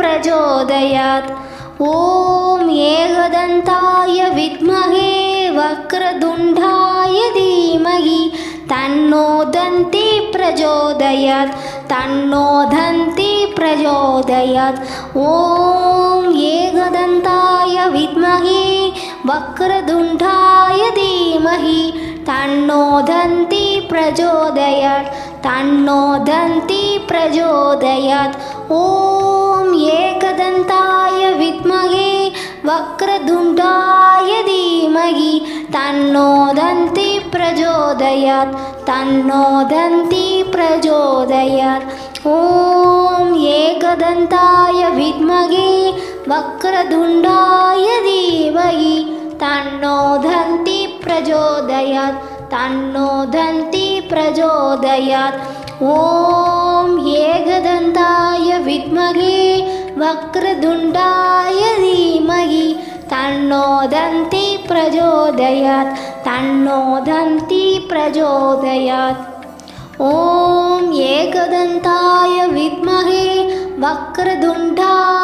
प्रचोदयात्। ॐ एकदन्ताय विद्महे वक्रतुण्डाय धीमहि तन्नो दन्ती प्रचोदयात्। तन्नो दन्ती प्रचोदयात्। ॐ एकदन्ताय विद्महे वक्रतुण्डाय धीमहि तन्नो दन्ती प्रचोदयात्। तन्नो दन्ती प्रचोदयात्। ॐ एकदन्ताय विद्महे वक्रतुण्डाय धीमहि तन्नो दन्ती प्रचोदयात्। तन्नो दन्ती प्रचोदयात्। ॐ एकदन्ताय विद्महे वक्रतुण्डाय धीमहि तन्नो दन्ती प्रचोदयात्। तन्नो दन्ती प्रचोदयात्। ॐ एकदन्ताय विद्महे वक्रतुण्डाय धीमहि तन्नो दन्ती प्रचोदयात्। तन्नो दन्ती प्रचोदयात्। ॐ एकदन्ताय विद्महे वक्रतुण्डाय